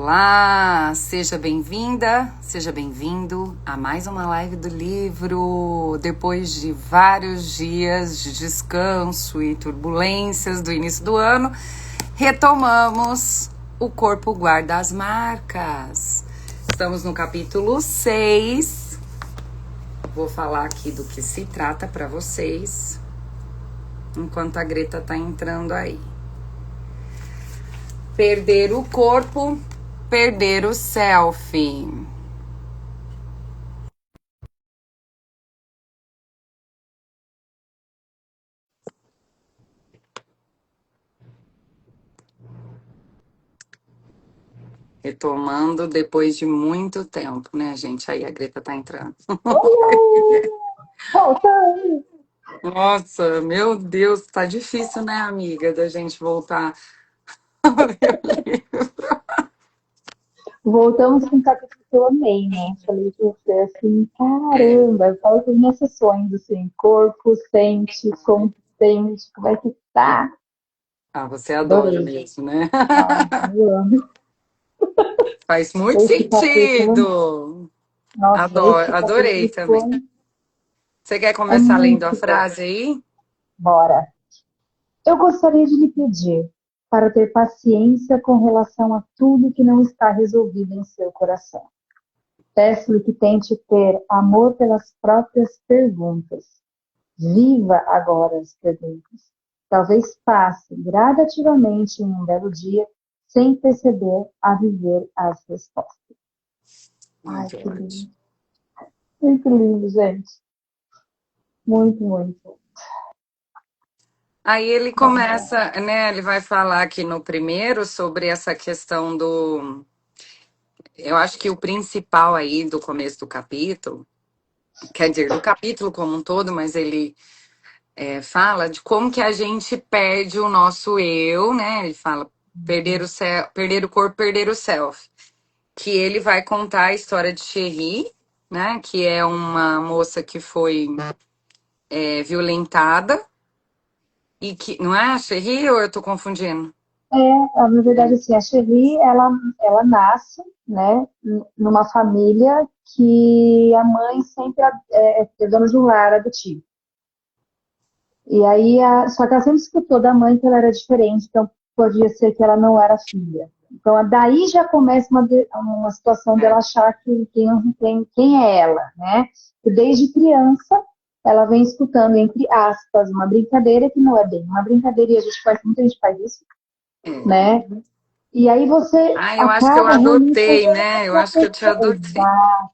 Olá, seja bem-vinda, seja bem-vindo a mais uma live do livro. Depois de vários dias de descanso e turbulências do início do ano, retomamos O Corpo Guarda as Marcas. Estamos no capítulo 6. Vou falar aqui do que se trata para vocês, enquanto a Greta tá entrando aí. Perder o corpo, perder o self. Retomando depois de muito tempo, né, gente? Aí a Greta tá entrando. Volta aí. Nossa, meu Deus, tá difícil, né, amiga, da gente voltar a ler o livro. Voltamos com um capítulo que eu amei, né? Falei que você assim, É. caramba, eu falo com as minhas sessões, assim, corpo, sente, como é que tá? Ah, você adora Adorei. mesmo, né? Ah, eu amo. Faz muito Esse capítulo, sentido. nossa, esse Adorei capítulo também. foi, Você quer é começar lendo a muito bom. frase aí? Bora. Eu gostaria de lhe pedir para ter paciência com relação a tudo que não está resolvido em seu coração. Peço-lhe que tente ter amor pelas próprias perguntas. Viva agora as perguntas. Talvez passe gradativamente em um belo dia, sem perceber, a viver as respostas. Ai, Muito que ótimo. lindo. Muito lindo, gente. Muito, muito. Aí ele Vamos lá. começa, né? Ele vai falar aqui no primeiro sobre essa questão do. Eu acho que o principal aí do começo do capítulo, quer dizer, do capítulo como um todo, mas ele fala de como que a gente perde o nosso eu, né? Ele fala perder o corpo, perder o self. Que ele vai contar a história de Cherie, né? Que é uma moça que foi violentada e que. Não é a Cherie ou eu tô confundindo? Na verdade, assim, a Cherie, ela nasce, né, numa família que a mãe sempre é dona de um lar adotivo. E aí, só que ela sempre escutou da mãe que ela era diferente, então podia ser que ela não era filha. Então, daí já começa uma situação dela achar que quem é ela, né? E desde criança, ela vem escutando, entre aspas, uma brincadeira que não é bem uma brincadeira, e muita gente faz isso, É. né? E aí você Ah, eu acho que eu acaba realmente adotei, fazendo né? Eu essa acho que eu te pessoa. adotei. Exato.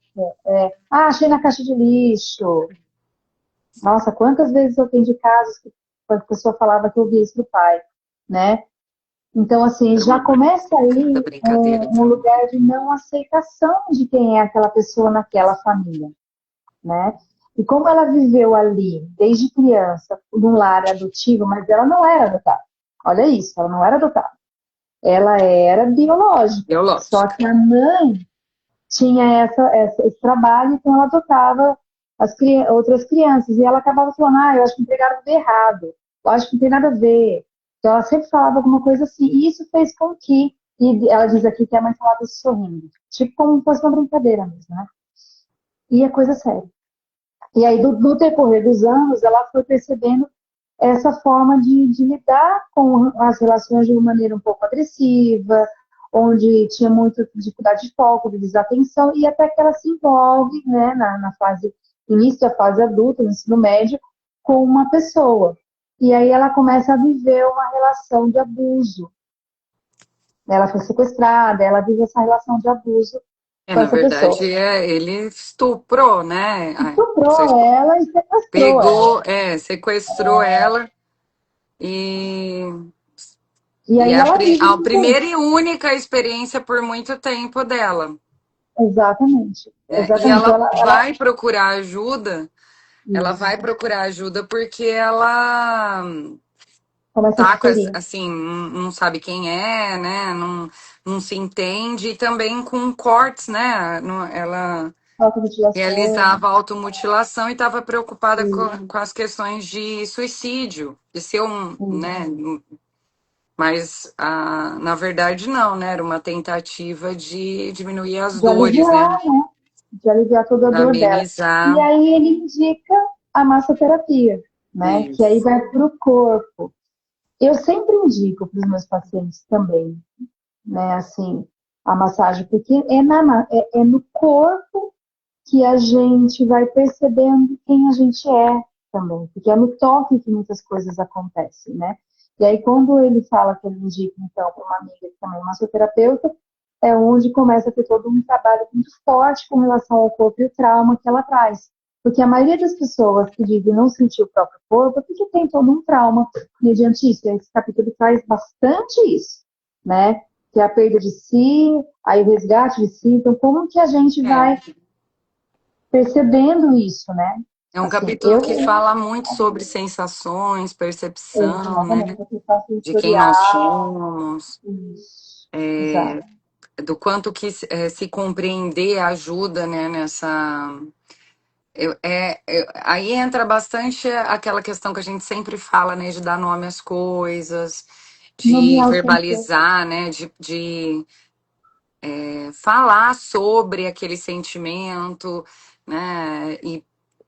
Achei na caixa de lixo. Nossa, quantas vezes eu atendi casos que a pessoa falava que eu via isso do pai, né? Então, assim, Era já uma começa cada aí brincadeira. um lugar de não aceitação de quem é aquela pessoa naquela família, né? E como ela viveu ali, desde criança, num lar adotivo, mas ela não era adotada. Olha isso, ela não era adotada. Ela era biológica. Só Biológica. que a mãe tinha esse trabalho, então ela adotava outras crianças. E ela acabava falando, eu acho que entregaram tudo errado, eu acho que não tem nada a ver. Então ela sempre falava alguma coisa assim. E isso fez com que, e ela diz aqui que a mãe falava sorrindo, tipo como se fosse uma brincadeira mesmo, né? E é coisa séria. E aí, no decorrer dos anos, ela foi percebendo essa forma de lidar com as relações de uma maneira um pouco agressiva, onde tinha muita dificuldade de foco, de desatenção, e até que ela se envolve, né, na fase, início da fase adulta, no ensino médio, com uma pessoa. E aí ela começa a viver uma relação de abuso. Ela foi sequestrada, ela vive essa relação de abuso com Na essa pessoa. verdade, ele estuprou, né? Você Estuprou ela e sequestrou ela. pegou, sequestrou ela e, E e aí é ela vive a tudo primeira isso. e única experiência por muito tempo dela, Exatamente, né? E exatamente. ela Ela vai procurar ajuda, ela vai isso, procurar ajuda porque ela começa a se tá com, ferir. assim, não sabe quem é, né? Não se entende, e também com cortes, né? Ela Automutilação, realizava automutilação e estava preocupada isso, com as questões de suicídio, de ser né, isso. Mas, na verdade, não, né? Era uma tentativa de diminuir as de dores, né? aliviar, né? De aliviar toda a dor dela. E Amenizar. aí ele indica a massoterapia, né? Que aí Isso. vai para o corpo. Eu sempre indico para os meus pacientes também, né? Assim, a massagem, porque é no corpo que a gente vai percebendo quem a gente é também, porque é no toque que muitas coisas acontecem, né? E aí, quando ele fala que ele indica, então, para uma amiga que também é massoterapeuta, é onde começa a ter todo um trabalho muito forte com relação ao corpo e o trauma que ela traz. Porque a maioria das pessoas que dizem não sentir o próprio corpo é porque tem todo um trauma mediante isso. Esse capítulo traz bastante isso, né? Que é a perda de si, aí o resgate de si. Então, como que a gente É. vai percebendo isso, né? É um Assim, capítulo que fala muito sobre sensações, percepção, né? exatamente, eu faço De quem nós editorial, somos, isso, exato. do quanto que se compreender ajuda, né, nessa. Aí entra bastante aquela questão que a gente sempre fala, né, de dar nome às coisas, de Nomear o sensor, verbalizar, né, de falar sobre aquele sentimento, né?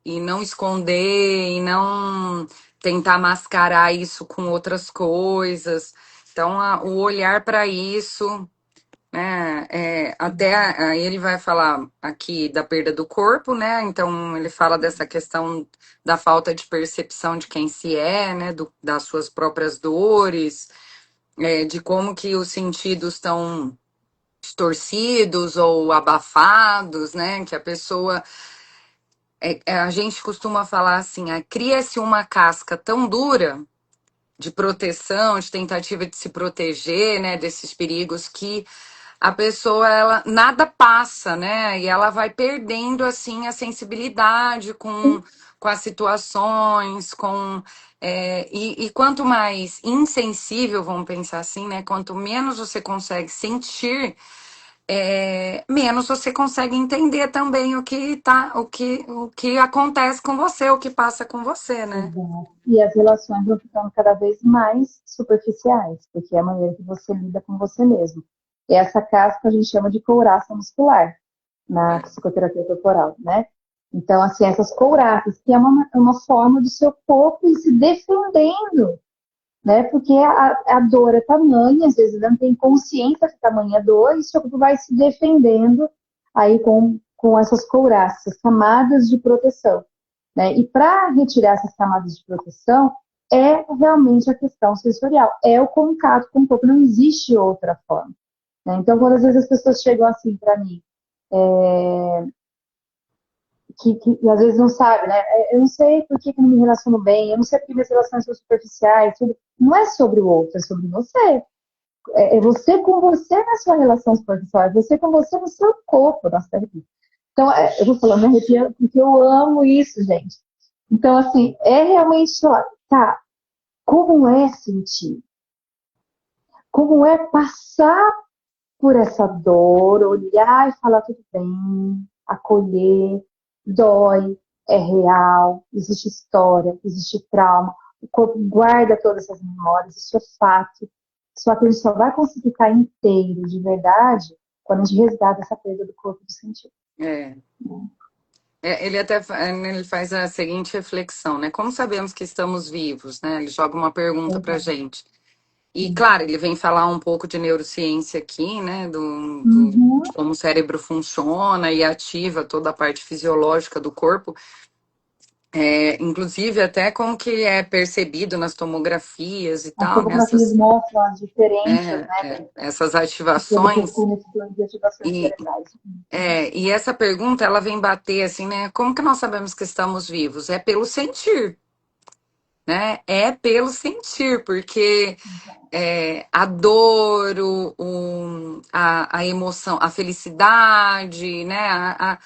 E não esconder, e não tentar mascarar isso com outras coisas. Então, o olhar para isso, né? Até aí ele vai falar aqui da perda do corpo, né? Então, ele fala dessa questão da falta de percepção de quem se é, né? Das suas próprias dores, de como que os sentidos estão distorcidos ou abafados, né? Que a pessoa. A gente costuma falar assim: cria-se uma casca tão dura de proteção, de tentativa de se proteger, né? Desses perigos que a pessoa, ela nada passa, né? E ela vai perdendo assim a sensibilidade com as situações, e quanto mais insensível, vamos pensar assim, né? Quanto menos você consegue sentir, menos você consegue entender também o que acontece com você, o que passa com você, né? exato. E as relações vão ficando cada vez mais superficiais, porque é a maneira que você lida com você mesmo. E essa casca a gente chama de couraça muscular na psicoterapia corporal, né? Então, assim, essas couraças, que é uma forma do seu corpo ir se defendendo, né? Porque a dor é tamanha, às vezes não tem consciência de tamanha dor, e seu corpo vai se defendendo aí com essas couraças, essas camadas de proteção, né? E para retirar essas camadas de proteção, é realmente a questão sensorial, é o contato com o corpo, não existe outra forma, né? Então, quando às vezes as pessoas chegam assim para mim, que às vezes não sabe, né? Eu não sei por que eu não me relaciono bem, eu não sei porque minhas relações são superficiais, tudo. Não é sobre o outro, é sobre você. É você com você na sua relação superficial, é você com você no seu corpo, nossa terapia. Então, eu vou falando, me arrepia, porque eu amo isso, gente. Então, assim, é realmente falar, tá, como é sentir? Como é passar por essa dor, olhar e falar tudo bem, acolher, dói, é real, existe história, existe trauma, o corpo guarda todas essas memórias, isso é fato. Só que a gente só vai conseguir ficar inteiro de verdade quando a gente resgata essa perda do corpo do sentido. É. Ele até ele faz a seguinte reflexão, né? Como sabemos que estamos vivos, né? Ele joga uma pergunta para gente. E, claro, ele vem falar um pouco de neurociência aqui, né? De Uhum. como o cérebro funciona e ativa toda a parte fisiológica do corpo. Inclusive, até como que é percebido nas tomografias e As tal, tomografias mostram as diferenças, né, essas pelo ativações. fornecedor de ativações E, cerebrais. e essa pergunta, ela vem bater assim, né? Como que nós sabemos que estamos vivos? É pelo sentir, né? É pelo sentir, porque a dor, a emoção, a felicidade, né?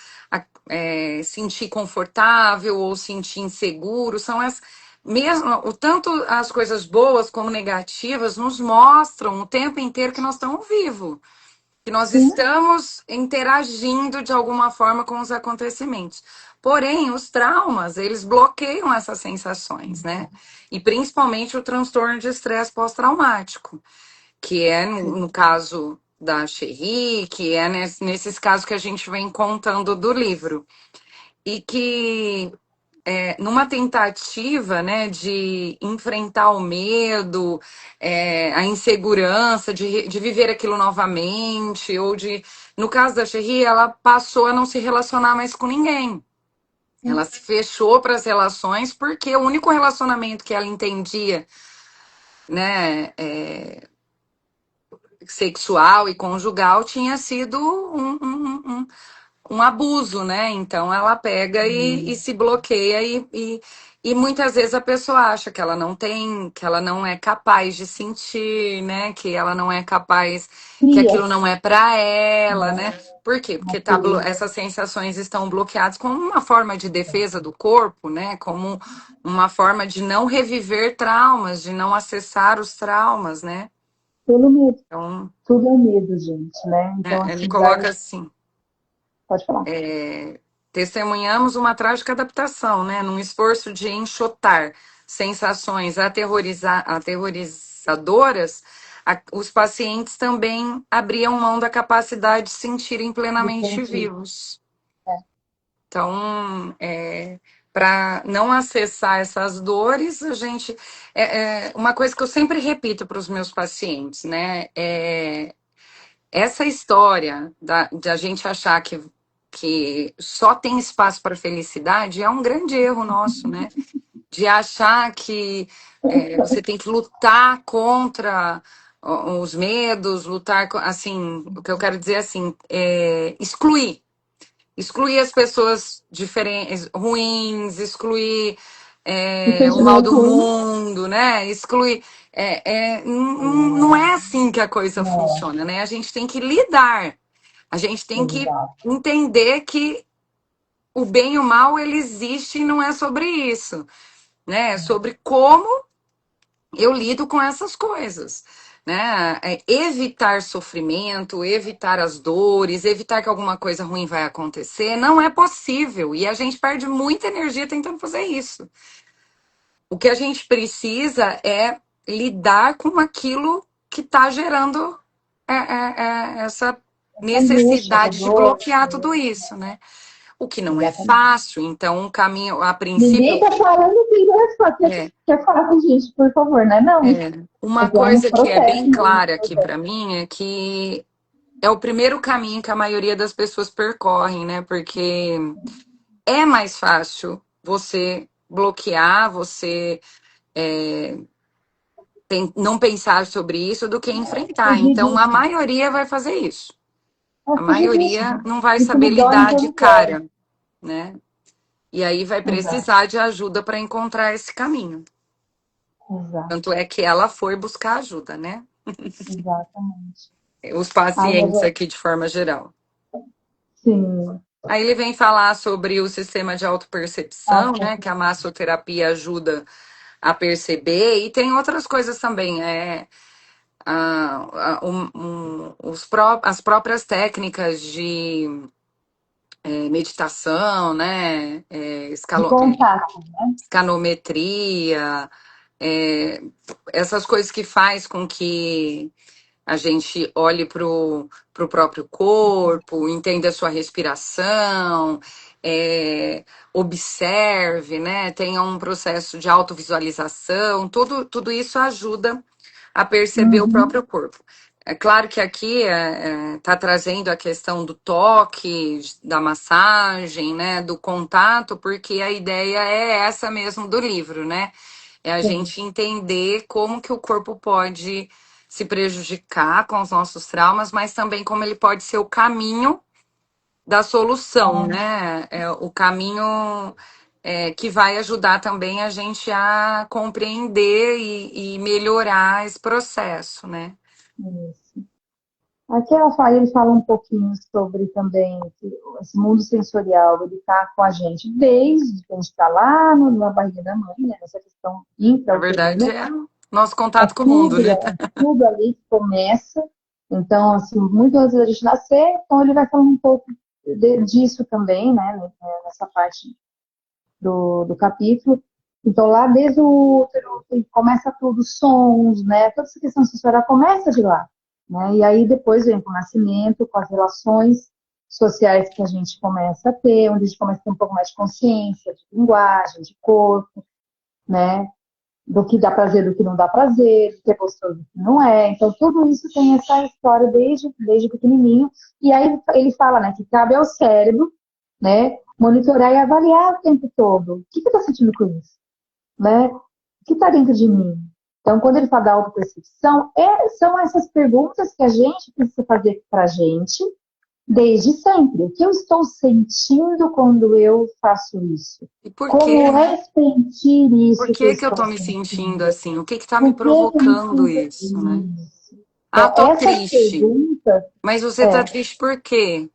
Sentir confortável ou sentir inseguro, são as mesmo o tanto as coisas boas como negativas nos mostram o tempo inteiro que nós estamos vivos, que nós Sim, estamos interagindo de alguma forma com os acontecimentos. Porém, os traumas, eles bloqueiam essas sensações, né? E principalmente o transtorno de estresse pós-traumático, que é no caso da Cherie, que é nesses casos que a gente vem contando do livro. E que numa tentativa, né, de enfrentar o medo, a insegurança, de viver aquilo novamente, ou de, no caso da Cherie, ela passou a não se relacionar mais com ninguém. Ela se fechou para as relações porque o único relacionamento que ela entendia, né, sexual e conjugal tinha sido um abuso, né? Então ela pega e se bloqueia e muitas vezes a pessoa acha que ela não tem, que ela não é capaz de sentir, né? Que ela não é capaz, que Cria, aquilo não é para ela, né? né? Por quê? Porque Cria. essas sensações estão bloqueadas como uma forma de defesa do corpo, né? Como uma forma de não reviver traumas, de não acessar os traumas, né? Pelo medo. Então, Tudo é medo, gente, né? Então, ele assim, coloca assim. pode falar. Testemunhamos uma trágica adaptação, né, num esforço de enxotar sensações aterrorizadoras, os pacientes também abriam mão da capacidade de se sentirem plenamente Entendi. vivos. É. Então, para não acessar essas dores, a gente. Uma coisa que eu sempre repito para os meus pacientes, né? Essa história de a gente achar que só tem espaço para felicidade é um grande erro nosso, né? De achar que você tem que lutar contra os medos, lutar, assim, o que eu quero dizer assim, excluir as pessoas diferentes, ruins, excluir O o mal sentimento do ruim, mundo, né? Excluir. Não é assim que a coisa não, funciona, né? A gente tem que lidar, a gente tem que exato. entender que o bem e o mal ele existe e não é sobre isso, né? É sobre como eu lido com essas coisas, né? Evitar sofrimento, evitar as dores, evitar que alguma coisa ruim vai acontecer, não é possível. E a gente perde muita energia tentando fazer isso. O que a gente precisa é lidar com aquilo que está gerando essa Essa angústia, essa necessidade de dor, bloquear tudo isso, né? O que não é exatamente. fácil, então um caminho, a Ninguém princípio, está falando que não é fácil. é, Quer falar com gente, por favor, né? Não. uma Mas é um coisa que é processo bem mesmo. clara aqui para mim é que é o primeiro caminho que a maioria das pessoas percorrem, né? Porque é mais fácil você bloquear, você não pensar sobre isso do que enfrentar. Fugir Então, a disso. maioria vai fazer isso. É A fugir disso. maioria não vai Isso saber me dói, lidar então de não quero. cara, né? E aí vai Exato, precisar de ajuda para encontrar esse caminho. exato, Tanto é que ela foi buscar ajuda, né? exatamente. Os Ai, mas pacientes aqui de forma geral. sim, Aí ele vem falar sobre o sistema de autopercepção, né? Que a massoterapia ajuda a perceber, e tem outras coisas também. As próprias técnicas de meditação, né? de contato, né? Escanometria, é, essas coisas que faz com que a gente olhe para o próprio corpo, entenda a sua respiração, é, observe, né? Tenha um processo de autovisualização, tudo isso ajuda a perceber o Uhum, próprio corpo. É claro que aqui está trazendo a questão do toque, da massagem, né, do contato, porque a ideia é essa mesmo do livro, né? É a sim, gente entender como que o corpo pode se prejudicar com os nossos traumas, mas também como ele pode ser o caminho da solução, né? O caminho que vai ajudar também a gente a compreender e melhorar esse processo, né? isso. Aqui ela fala, ele fala um pouquinho sobre também que esse mundo sensorial, ele está com a gente desde que a gente está lá na barriga da mãe, né? Nessa questão Na verdade, intrauterina. é o nosso É contato com o mundo, tudo, né? tudo ali que começa. Então, assim, muito antes da gente nascer, então ele vai falando um pouco. disso também, né, nessa parte do capítulo. Então, lá desde o útero, começa tudo, sons, né? Toda essa questão sensorial começa de lá, né? E aí depois vem com o nascimento, com as relações sociais que a gente começa a ter, onde a gente começa a ter um pouco mais de consciência, de linguagem, de corpo, né? Do que dá prazer, do que não dá prazer, do que é gostoso, do que não é. Então, tudo isso tem essa história desde pequenininho. E aí ele fala, né, que cabe ao cérebro, né, monitorar e avaliar o tempo todo. O que eu estou sentindo com isso? Né? O que está dentro de mim? Então, quando ele fala da autopercepção, são essas perguntas que a gente precisa fazer para a gente desde sempre. O que eu estou sentindo quando eu faço isso? E por quê, Como é né? sentir Por isso que eu que que eu estou tô me sentindo sentindo? assim? O que que tá me Por que que eu me provocando sinto isso, né? isso? Ah, Então, tô essas triste. perguntas Mas você tá é, triste por quê?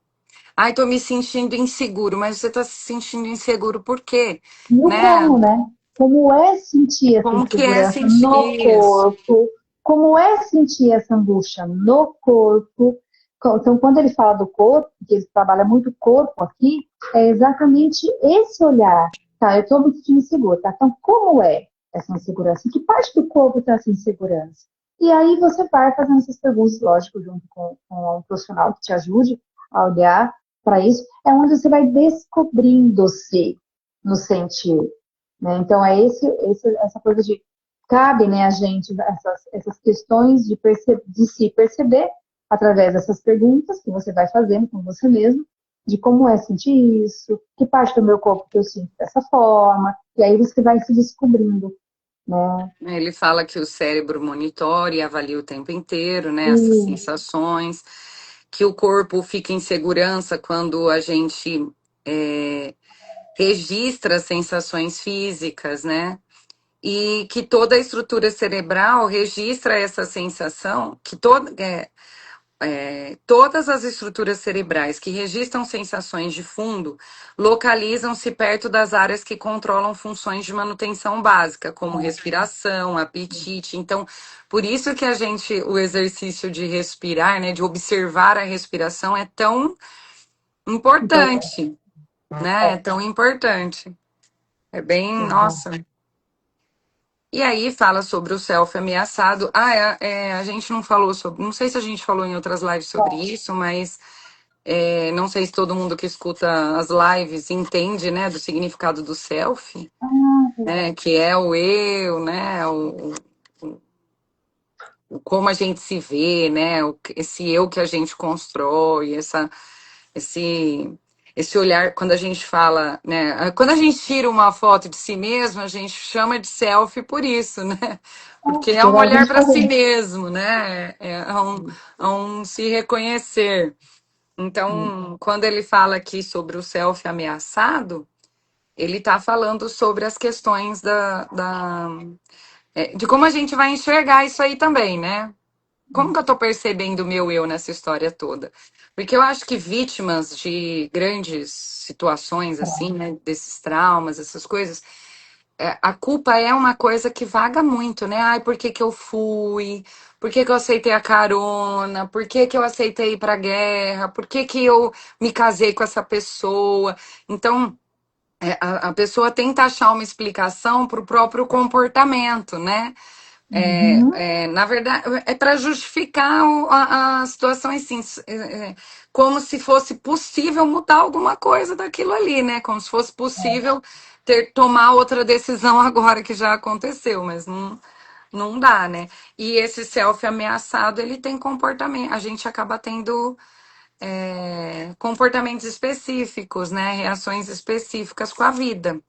Ai, tô me sentindo inseguro. Mas você tá se sentindo inseguro por quê? no Né? como, né? Como é sentir essa Como que é insegurança sentir no isso? corpo? Como é sentir essa angústia no corpo? Então, quando ele fala do corpo, que ele trabalha muito o corpo aqui, é exatamente esse olhar. Tá, eu estou me sentindo insegura, tá? Então, como é essa insegurança? Em que parte do corpo está essa insegurança? E aí você vai fazendo essas perguntas, lógico, junto com um profissional que te ajude a olhar para isso. É onde você vai descobrindo-se no sentir. Né? Então, essa coisa de cabe, né, a gente essas questões de se perceber através dessas perguntas que você vai fazendo com você mesmo, de como é sentir isso, que parte do meu corpo que eu sinto dessa forma, e aí você vai se descobrindo, né? Ele fala que o cérebro monitora e avalia o tempo inteiro, né, essas E, sensações, que o corpo fica em segurança quando a gente é, registra as sensações físicas, né? E que toda a estrutura cerebral registra essa sensação, que todas as estruturas cerebrais que registram sensações de fundo localizam-se perto das áreas que controlam funções de manutenção básica, como respiração, apetite. Então, por isso que o exercício de respirar, né, de observar a respiração é tão importante. importante, né? É tão importante. É bem, nossa. E aí fala sobre o self ameaçado. A gente não falou sobre, não sei se a gente falou em outras lives sobre isso, mas não sei se todo mundo que escuta as lives entende, né, do significado do self, né, que é o eu, né, como a gente se vê, né, esse eu que a gente constrói, esse, esse olhar, quando a gente fala, né, quando a gente tira uma foto de si mesmo, a gente chama de selfie por isso, né, porque é um olhar Geralmente para si fazemos. mesmo, né, é um se reconhecer. Então, quando ele fala aqui sobre o self ameaçado, ele está falando sobre as questões de como a gente vai enxergar isso aí também, né? Como que eu estou percebendo o meu eu nessa história toda? Porque eu acho que vítimas de grandes situações, assim, né, desses traumas, essas coisas, a culpa é uma coisa que vaga muito, né? Ai, por que que eu fui? Por que que eu aceitei a carona? Por que que eu aceitei ir pra guerra? Por que que eu me casei com essa pessoa? Então, a pessoa tenta achar uma explicação para o próprio comportamento, né? Uhum. Na verdade, é para justificar a situação assim, como se fosse possível mudar alguma coisa daquilo ali, né? Como se fosse possível tomar outra decisão agora que já aconteceu, mas não dá, né? E esse self ameaçado, ele tem comportamento, a gente acaba tendo comportamentos específicos, né? Reações específicas com a vida.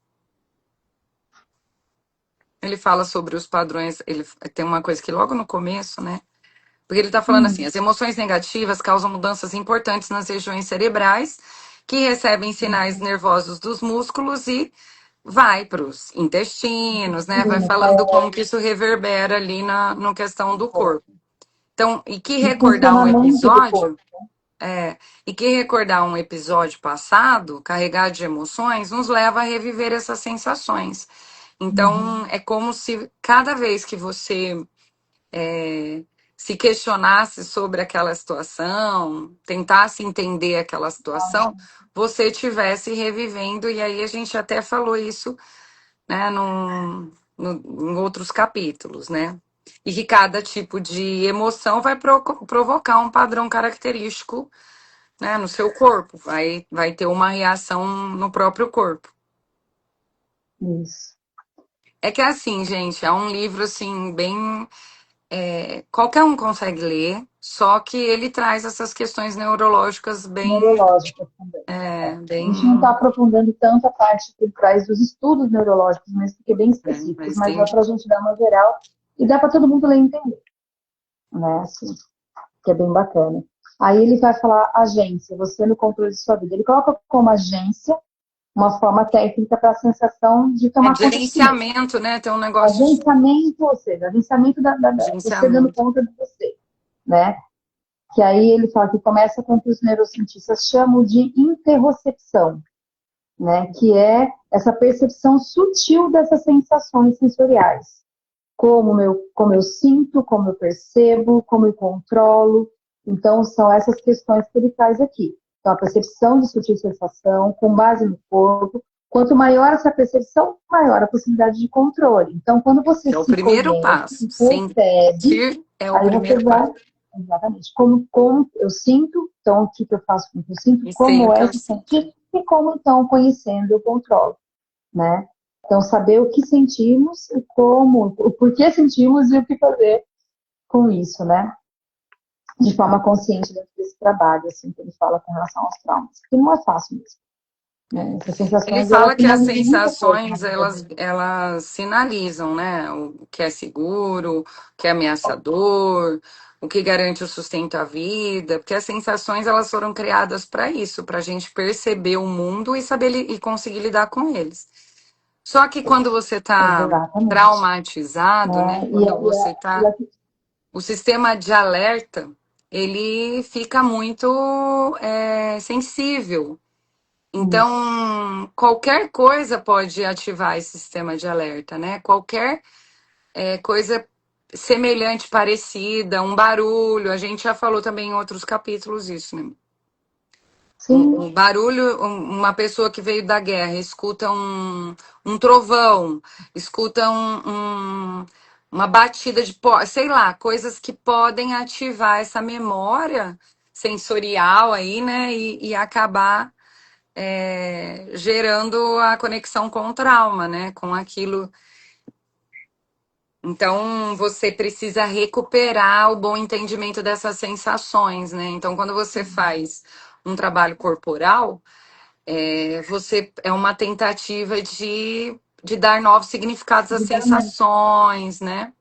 Ele fala sobre os padrões, ele tem uma coisa que logo no começo, né? Porque ele está falando assim: Hum. as emoções negativas causam mudanças importantes nas regiões cerebrais, que recebem sinais nervosos dos músculos e vai para os intestinos, né? Vai falando como que isso reverbera ali na questão do corpo. Então, No funcionamento do corpo. e que recordar um episódio passado, carregado de emoções, nos leva a reviver essas sensações. Então, é como se cada vez que você se questionasse sobre aquela situação, tentasse entender aquela situação, você estivesse revivendo, e aí a gente até falou isso, né, em outros capítulos, né? E que cada tipo de emoção vai provocar um padrão característico, né, no seu corpo, vai ter uma reação no próprio corpo. Isso. É que é assim, gente, é um livro assim, bem. Qualquer um consegue ler, só que ele traz essas questões neurológicas bem. Neurológicas também. É, A gente não está bem. aprofundando tanto a parte que traz dos estudos neurológicos, mas que é bem específicos, Mas mas tem. dá para a gente dar uma geral e dá para todo mundo ler e entender, né? Assim, que é bem bacana. Aí ele vai falar agência, você no controle de sua vida. Ele coloca como agência uma forma técnica para a sensação de É tomar conta de si mesmo. gerenciamento, né? Tem um negócio de Agenciamento, ou seja, agenciamento você dando gerenciamento. conta de você, né? Que aí ele fala que começa com o que os neurocientistas chamam de interocepção, né? Que é essa percepção sutil dessas sensações sensoriais. Como eu sinto, como eu percebo, como eu controlo. Então, são essas questões que ele traz aqui. Então, a percepção de sutil sensação, com base no corpo. Quanto maior essa percepção, maior a possibilidade de controle. Então, quando você Que é o se primeiro conhece passo. e percebe, Sentir é o aí você primeiro passo. vai, exatamente, como eu sinto, então o que eu faço com o que eu sinto, E sei o como que é eu se sinto. sentir, e como então, conhecendo, eu controlo, né? Então, saber o que sentimos, e como, o porquê sentimos e o que fazer com isso, né? De forma consciente dentro desse trabalho, assim, que ele fala com relação aos traumas, que não é fácil mesmo, né? Essas Ele sensações, elas fala que as sinalizam muita coisa na sensações, vida da gente. elas sinalizam, né? O que é seguro, o que é ameaçador, o que garante o sustento à vida, porque as sensações, elas foram criadas para isso, para a gente perceber o mundo e saber e conseguir lidar com eles. Só que quando você está Exatamente. traumatizado, né? Né? Quando você está. O sistema de alerta, ele fica muito sensível. isso. Então, qualquer coisa pode ativar esse sistema de alerta, né? Qualquer coisa semelhante, parecida, um barulho. A gente já falou também em outros capítulos isso, né? Sim, Um barulho, uma pessoa que veio da guerra escuta um trovão, escuta uma batida de pó, sei lá, coisas que podem ativar essa memória sensorial aí, né? E acabar gerando a conexão com o trauma, né? Com aquilo. Então, você precisa recuperar o bom entendimento dessas sensações, né? Então, quando você faz um trabalho corporal, você é uma tentativa de dar novos significados às de dar mais. sensações, né?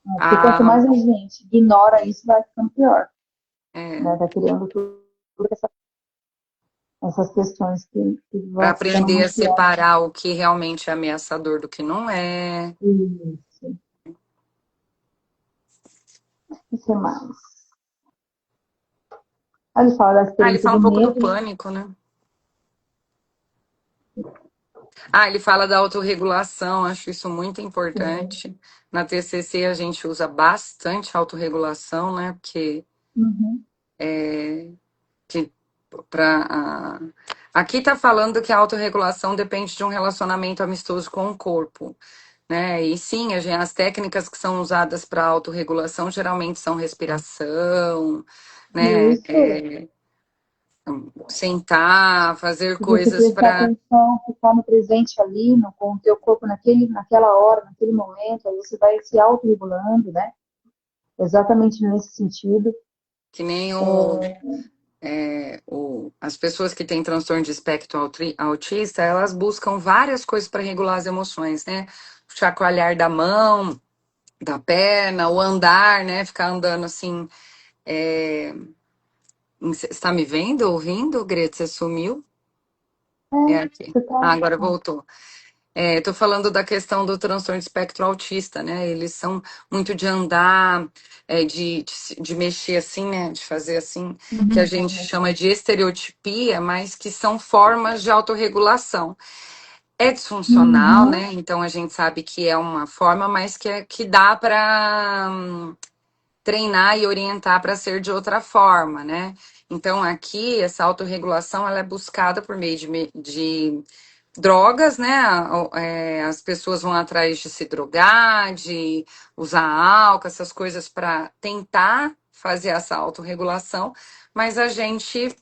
Porque quanto A, mais a gente ignora isso, vai ficando pior, é, né? Vai criando tudo essas questões que para vão ficando aprender a muito piores. separar o que realmente é ameaçador do que não é. Isso. O que mais? Aí ele fala da Ah, ele experiência fala do um pouco do medo, pânico, né? Ah, ele fala da autorregulação, acho isso muito sim. importante. Na TCC a gente usa bastante autorregulação, né? Porque Uhum. que, pra, aqui está falando que a autorregulação depende de um relacionamento amistoso com o corpo, né? E sim, as técnicas que são usadas para autorregulação geralmente são respiração, né? Isso. Sentar, fazer E você coisas prestar para atenção, ficar no presente ali, no, com o teu corpo naquela hora, naquele momento, aí você vai se autorregulando, né? Exatamente nesse sentido. que nem as pessoas que têm transtorno de espectro autista, elas buscam várias coisas para regular as emoções, né? O chacoalhar da mão, da perna, o andar, né? Ficar andando assim. Você está me vendo, ouvindo, Greta? Você sumiu? É, É aqui. você tá. Ah, agora voltou. Estou falando da questão do transtorno de espectro autista, né? Eles são muito de andar, de mexer assim, né? De fazer assim, que a Uhum. gente chama de estereotipia, mas que são formas de autorregulação. É disfuncional, Uhum. né? Então a gente sabe que é uma forma, mas que dá para treinar e orientar para ser de outra forma, né? Então, aqui, essa autorregulação, ela é buscada por meio de drogas, né? As pessoas vão atrás de se drogar, de usar álcool, essas coisas para tentar fazer essa autorregulação, mas a gente,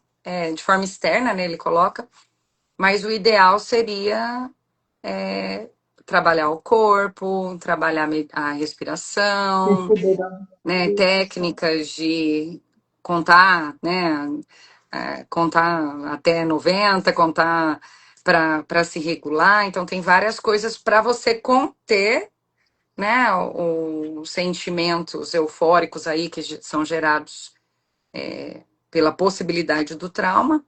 de forma externa, né, ele coloca, mas o ideal seria trabalhar o corpo, trabalhar a respiração, Perceber onde né, isso. técnicas de contar, né, contar até 90, contar para se regular. Então, tem várias coisas para você conter, né, os sentimentos eufóricos aí que são gerados pela possibilidade do trauma,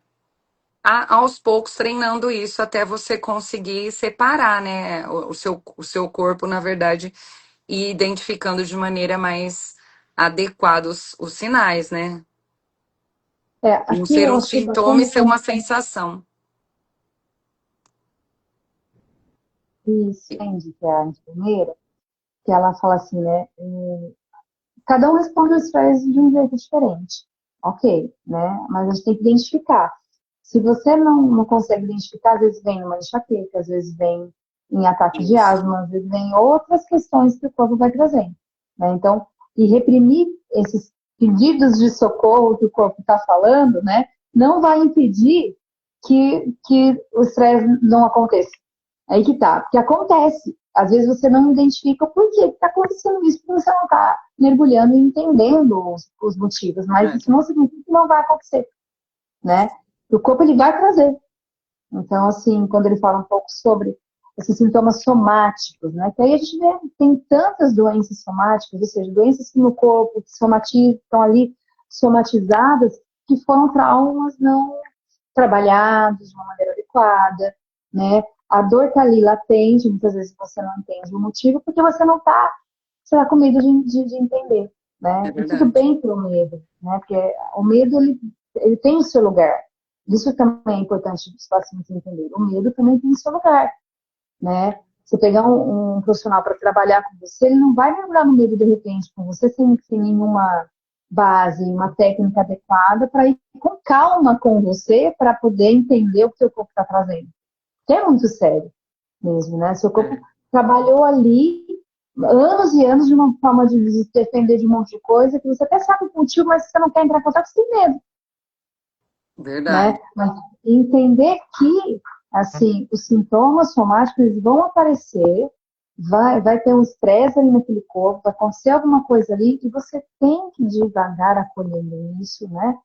aos poucos treinando isso até você conseguir separar, né, o seu corpo, na verdade, e identificando de maneira mais adequada os sinais, né? É, Não aqui ser eu um achei sintoma e bacana ser uma sensação. que Sandy, que é a enfermeira, que ela fala assim, né? Cada um responde ao estresse de um jeito diferente. Ok, né? Mas a gente tem que identificar. Se você não consegue identificar, às vezes vem uma enxaqueca, às vezes vem em ataque de Isso. asma, às vezes vem outras questões que o corpo vai trazendo. Né? Então, e reprimir esses pedidos de socorro que o corpo está falando, né? Não vai impedir que o estresse não aconteça. Aí que tá, porque acontece. Às vezes você não identifica por que está acontecendo isso, porque você não está mergulhando e entendendo os motivos, mas É, isso não significa que não vai acontecer, né? O corpo ele vai trazer. Então, assim, quando ele fala um pouco sobre esses sintomas somáticos, né? Que aí a gente vê, tem tantas doenças somáticas, ou seja, doenças que no corpo que somatizam, estão ali somatizadas, que foram traumas não trabalhados de uma maneira adequada, né? A dor está ali latente, muitas vezes você não entende o motivo, porque você não está, sei lá, com medo de entender, é né? E tudo verdade. bem pro medo, né? Porque o medo, ele tem o seu lugar. Isso também é importante os pacientes entenderem. O medo também tem o seu lugar, né? Você pegar um profissional para trabalhar com você, ele não vai mergulhar no medo de repente com você sem nenhuma base, uma técnica adequada para ir com calma com você para poder entender o que o seu corpo está trazendo. Que é muito sério mesmo, né? Seu corpo É trabalhou ali anos e anos de uma forma de se defender de um monte de coisa que você até sabe o motivo, mas você não quer entrar em contato, você tem medo, verdade. né? Mas entender que, assim, os sintomas somáticos eles vão aparecer, vai ter um estresse ali naquele corpo, vai acontecer alguma coisa ali e você tem que devagar acolhendo isso, né?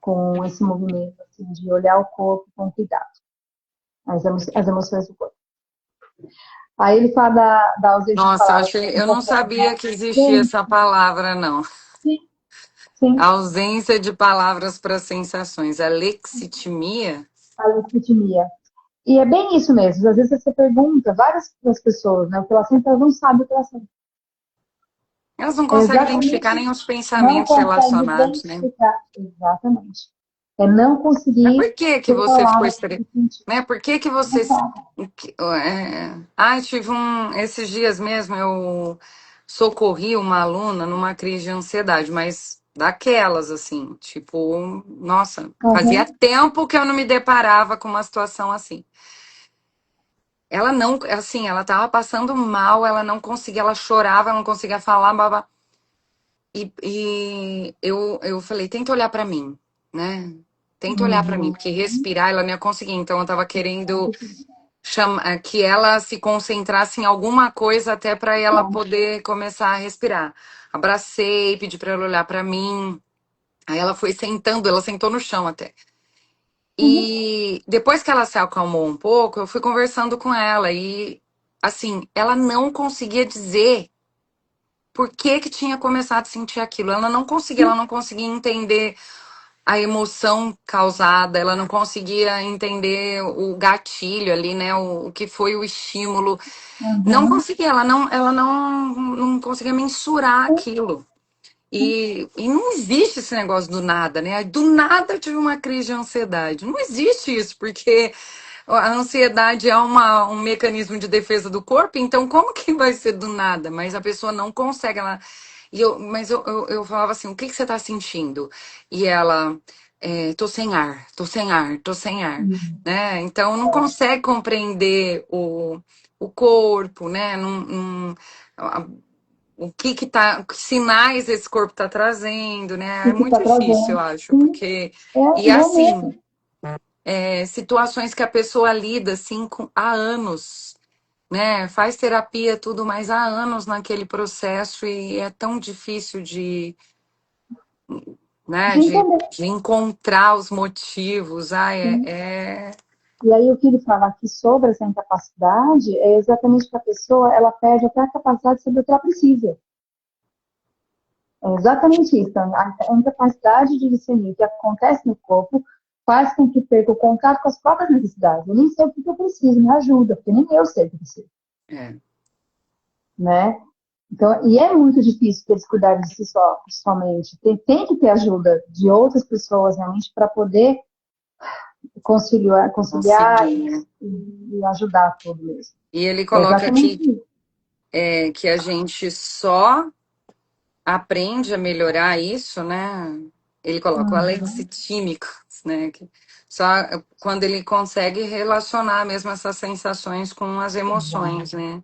Com esse movimento, assim, de olhar o corpo com cuidado, as emoções do corpo. Aí ele fala da ausência de Nossa, eu palavras achei, um eu não pouco sabia que existia sim, essa palavra, não. sim, sim, A ausência de palavras para sensações. A lexitimia? a legitimia. E é bem isso mesmo. Às vezes você pergunta, várias das pessoas, né, o que ela sente, elas não sabem o que ela sente. Elas não É conseguem identificar exatamente nem os não pensamentos consegue relacionados, né? identificar. Exatamente. É não Mas conseguir por que que ter você ficou palavras estressado? para sentir. Né? Por que que Não você... sabe. Ai, tive esses dias mesmo eu socorri uma aluna numa crise de ansiedade, mas daquelas, assim, tipo, nossa, fazia Uhum, tempo que eu não me deparava com uma situação assim. Ela não, assim, ela tava passando mal, ela não conseguia, ela chorava, ela não conseguia falar, babá. E eu falei, tenta olhar pra mim, né? Tenta olhar pra mim, uhum. porque respirar ela não ia conseguir. Então eu tava querendo que ela se concentrasse em alguma coisa até pra ela poder começar a respirar. Abracei, pedi pra ela olhar pra mim. Aí ela foi sentando, ela sentou no chão até. Uhum, E depois que ela se acalmou um pouco, eu fui conversando com ela e assim, ela não conseguia dizer por que que tinha começado a sentir aquilo. Ela não conseguia entender a emoção causada, ela não conseguia entender o gatilho ali, né? O que foi o estímulo. Não uhum. conseguia, não conseguia mensurar aquilo. E não existe esse negócio do nada, né? Do nada eu tive uma crise de ansiedade. Não existe isso, porque a ansiedade é um mecanismo de defesa do corpo, então como que vai ser do nada? Mas a pessoa não consegue, ela Mas eu falava assim, o que que você tá sentindo? E ela, tô sem ar, tô sem ar, tô sem ar, Uhum. né? Então não consegue compreender o corpo, né? O que tá, que sinais esse corpo tá trazendo, né? É O que muito está difícil, eu trazendo. acho, Sim, porque é, e e é mesmo. assim, situações que a pessoa lida assim há anos, né? Faz terapia tudo, mas há anos naquele processo e é tão difícil né, De entender. de encontrar os motivos. Sim. E aí o que ele fala aqui sobre essa incapacidade é exatamente que a pessoa ela perde até a capacidade de saber o que ela precisa. É exatamente isso. A incapacidade de discernir o que acontece no corpo faz com que perca o contato com as próprias necessidades. Eu nem sei o que eu preciso, me ajuda, porque nem eu sei o que eu preciso, É, né? Então, e é muito difícil eles cuidarem de si só, somente. Tem que ter ajuda de outras pessoas realmente para poder conciliar conseguir, né? e ajudar tudo mesmo. E ele É coloca exatamente aqui isso. que a gente só aprende a melhorar isso, né? Ele coloca o Uhum. alexitímicos, né? Que só quando ele consegue relacionar mesmo essas sensações com as emoções, né?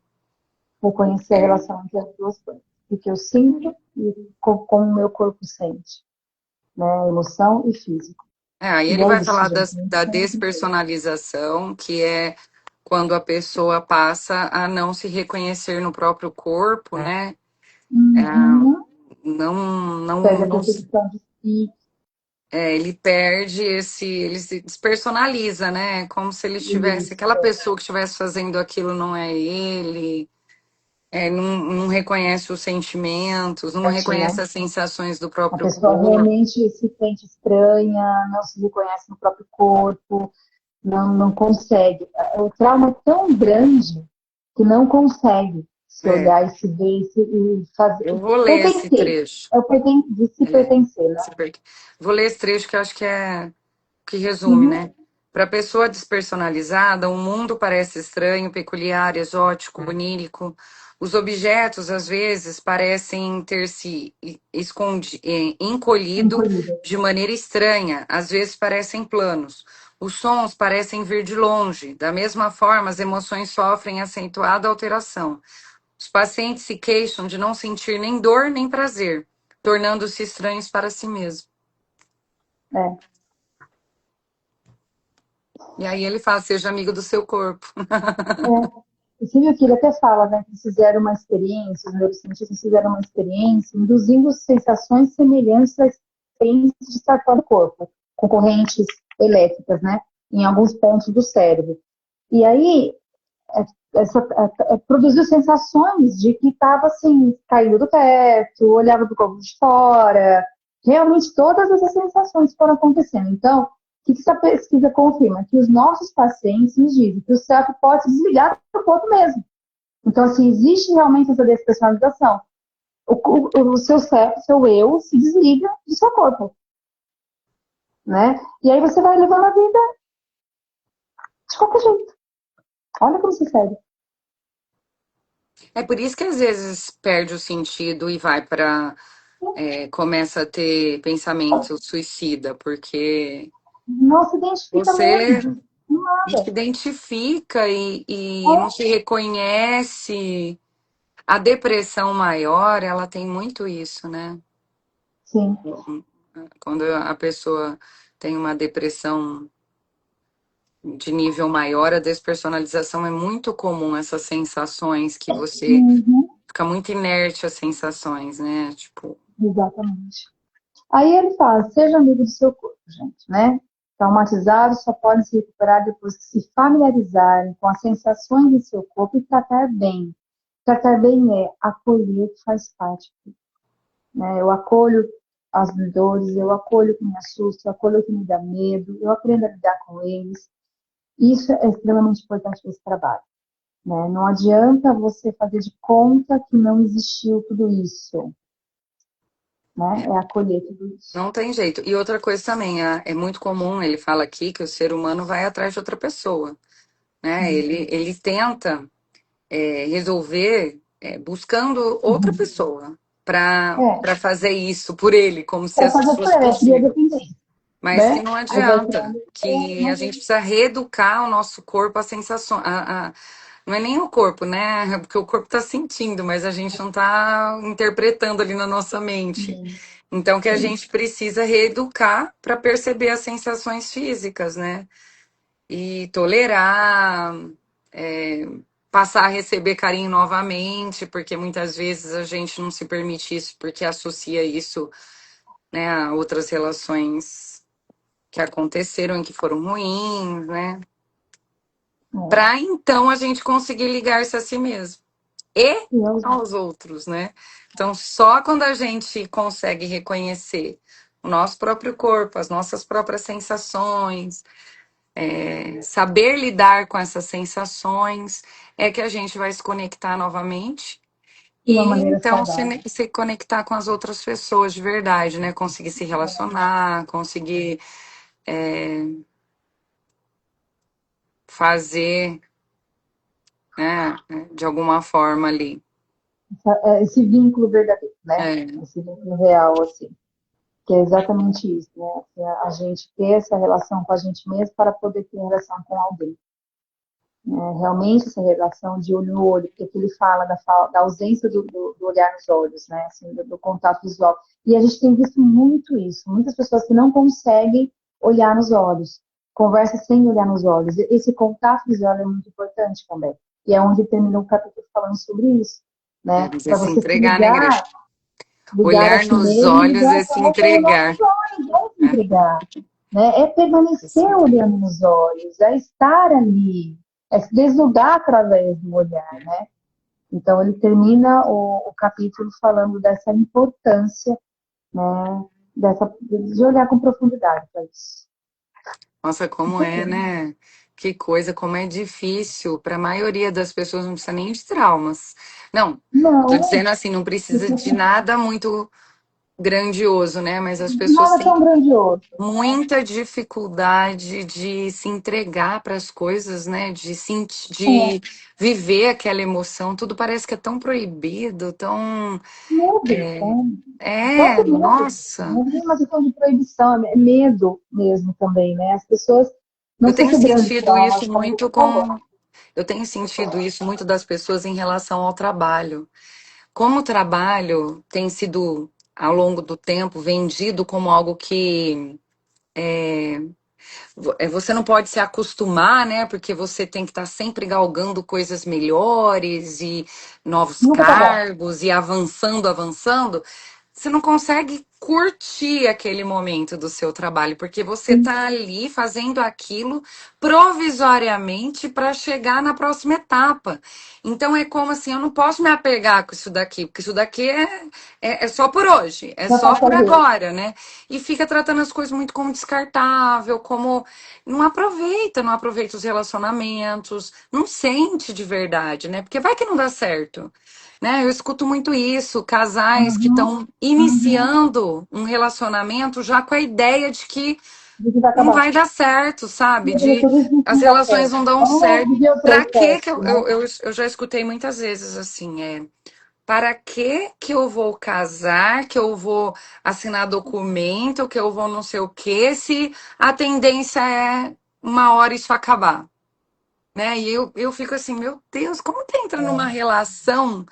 Reconhecer a É. relação entre as duas coisas. O que eu sinto e como o meu corpo sente, né? Emoção e físico. Aí E ele é vai isso, falar gente. A gente da tem que ter. despersonalização, que é quando a pessoa passa a não se reconhecer no próprio corpo, né? Uhum. Não, Perde não, a não, concepção de si. ele perde ele se despersonaliza, né? Como se ele estivesse, Isso. aquela pessoa que estivesse fazendo aquilo não é ele, não reconhece os sentimentos, não reconhece Certinho. as sensações do A próprio pessoa corpo. realmente se sente estranha, não se reconhece no próprio corpo, não consegue. O trauma é tão grande que não consegue se É, olhar e se ver e fazer. eu vou ler esse Pertencer. trecho. É o de se É, pertencer, né? vou ler esse trecho que eu acho que é que resume, Uhum. né? Para a pessoa despersonalizada, o mundo parece estranho, peculiar, exótico, onírico. Os objetos, às vezes, parecem ter se encolhido Encolhida. de maneira estranha, às vezes parecem planos. Os sons parecem vir de longe. Da mesma forma, as emoções sofrem acentuada alteração. Os pacientes se queixam de não sentir nem dor nem prazer, tornando-se estranhos para si mesmos. É. E aí ele fala, seja amigo do seu corpo. É. E você viu que ele até fala, né, que fizeram uma experiência, os neurocientistas fizeram uma experiência induzindo sensações semelhantes à experiência de estar fora do corpo, com correntes elétricas, né, em alguns pontos do cérebro. E aí, produziu sensações de que estava assim, caindo do teto, olhava do corpo de fora. Realmente todas essas sensações foram acontecendo. Então, o que essa pesquisa confirma? Que os nossos pacientes nos dizem que o cérebro pode se desligar do corpo mesmo. Então, assim, existe realmente essa despersonalização. O seu cérebro, seu eu, se desliga do seu corpo, né? E aí você vai levando a vida de qualquer jeito. Olha como se segue. É por isso que às vezes perde o sentido e vai para começa a ter pensamento suicida, porque Não se identifica você mesmo. Nada. se identifica e não se reconhece. A depressão maior, ela tem muito isso, né? Sim, Quando a pessoa tem uma depressão de nível maior, a despersonalização é muito comum, essas sensações que você uhum, fica muito inerte às sensações, né? Tipo, exatamente. Aí ele fala, seja amigo do seu corpo, gente, né? Traumatizados só podem se recuperar depois que se familiarizarem com as sensações de seu corpo e tratar bem. Tratar bem é acolher o que faz parte, né? Eu acolho as dores, eu acolho o que me assusta, eu acolho o que me dá medo, eu aprendo a lidar com eles. Isso é extremamente importante para esse trabalho, né? Não adianta você fazer de conta que não existiu tudo isso, né? É acolher tudo isso. não tem jeito. E outra coisa também, é muito comum, ele fala aqui que o ser humano vai atrás de outra pessoa, né? Uhum. Ele tenta resolver buscando outra Uhum. pessoa É, para fazer isso por ele, como se para isso fazer por fosse ela, é cria possível. dependência, Mas que né? não Aí vai adianta, criando, que a não gente tem. precisa reeducar o nosso corpo, a sensação, não é nem o corpo, né? Porque o corpo está sentindo, mas a gente não está interpretando ali na nossa mente. Sim, Então, que a sim. gente precisa reeducar para perceber as sensações físicas, né? E tolerar, é, passar a receber carinho novamente, porque muitas vezes a gente não se permite isso porque associa isso, né, a outras relações que aconteceram e que foram ruins, né? É. Para então a gente conseguir ligar-se a si mesmo e E eu, aos outros, né? Então, só quando a gente consegue reconhecer o nosso próprio corpo, as nossas próprias sensações, saber lidar com essas sensações, é que a gente vai se conectar novamente de uma e maneira então saudável. se conectar com as outras pessoas de verdade, né? Conseguir se relacionar, conseguir fazer, né, de alguma forma ali. Esse vínculo verdadeiro, né? É, Esse vínculo real, assim, que é exatamente isso, né? Que é a gente ter essa relação com a gente mesmo para poder ter relação com alguém. Né? Realmente essa relação de olho no olho, porque aqui ele fala da ausência do olhar nos olhos, né? Assim, do contato visual. E a gente tem visto muito isso, muitas pessoas que não conseguem olhar nos olhos, conversa sem olhar nos olhos. Esse contato visual é muito importante também. E é onde termina o capítulo falando sobre isso, né? mas é Para se você se entregar, né, igreja? ligar a Olhar si nos mesmo e olhos ligar é se com os entregar. nossos olhos, não se Né? entregar. Né? É permanecer olhando nos olhos, é estar ali, é se desnudar através do olhar, né? Então ele termina o capítulo falando dessa importância, né? De olhar com profundidade para isso. Nossa, como é, né? Que coisa, como é difícil. Para a maioria das pessoas não precisa nem de traumas. Não, tô Não, dizendo assim, não precisa de nada muito grandioso, né? Mas as pessoas nada têm tão grandioso, né? muita dificuldade de se entregar para as coisas, né? De sentir, É, de viver aquela emoção. Tudo parece que é tão proibido, tão. medo, né? O É, próprio medo, nossa. não é uma questão de proibição, é medo mesmo também, né? As pessoas não Eu tenho sentem grandes sentido traumas, isso como você muito falou. com. Eu tenho sentido isso muito das pessoas em relação ao trabalho. Como o trabalho tem sido, ao longo do tempo, vendido como algo que você não pode se acostumar, né? Porque você tem que estar sempre galgando coisas melhores e novos Nunca tá bom. cargos e avançando, avançando. Você não consegue curtir aquele momento do seu trabalho, porque você Sim, está ali fazendo aquilo provisoriamente para chegar na próxima etapa. Então é como assim, eu não posso me apegar com isso daqui, porque isso daqui é só por hoje, é na só por passageiro. agora, né? E fica tratando as coisas muito como descartável, como não aproveita os relacionamentos, não sente de verdade, né? Porque vai que não dá certo. Né? Eu escuto muito isso, casais que Uhum, estão uhum. iniciando um relacionamento já com a ideia de que De que vai não acabar. vai dar certo, sabe? De Tudo isso as não dá relações certo. não dão Vamos certo. viver o Para que processo, né? eu já escutei muitas vezes assim, para que eu vou casar, que eu vou assinar documento, que eu vou não sei o quê, se a tendência é uma hora isso acabar, né? E eu fico assim, meu Deus, como que entra numa É. relação,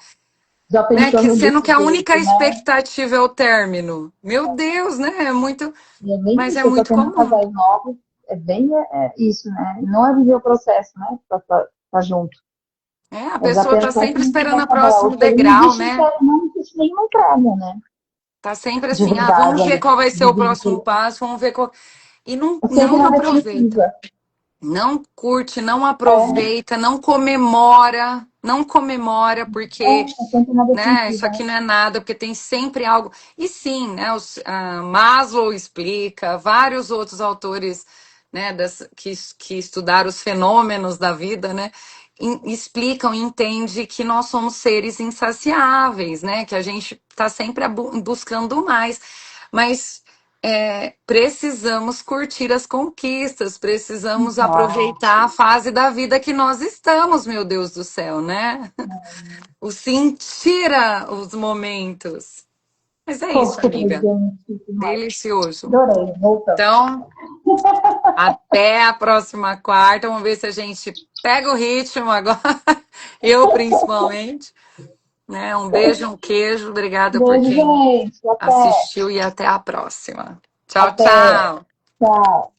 Já né? Que pensando sendo desse que a única jeito, né? expectativa é o término. Meu Deus, né? É muito, E é bem mas é isso, eu tô muito tendo comum. casais novos, é bem isso, né? Não é viver o processo, né? Tá junto. É, a É já pessoa tá pensar que sempre não vai esperando o acabar. Ou próximo seja, degrau, né? não existe nenhuma entrega, né? Tá sempre De assim, verdade vamos ver ali, qual vai ser de o próximo vínculo. passo, vamos ver qual. E não, É sempre não na aproveita. defensiva. Não curte, não É, aproveita, não comemora, porque é sempre na né? Isso defensiva, aqui né? não é nada, porque tem sempre algo. E sim, né? Maslow explica, vários outros autores, né, que estudaram os fenômenos da vida, né? Explicam e entendem que nós somos seres insaciáveis, né? Que a gente está sempre buscando mais. Mas precisamos curtir as conquistas, precisamos Claro. aproveitar a fase da vida que nós estamos, meu Deus do céu, né? O sentir os momentos. Mas é isso, Poxa, amiga. presente demais. Delicioso. Adorei, voltamos. Então, até a próxima quarta. Vamos ver se a gente pega o ritmo agora. Eu, principalmente. Né? Um beijo, um queijo. Obrigada por Beijo, quem gente. Até. assistiu e até a próxima. Tchau, Até. tchau. Tchau.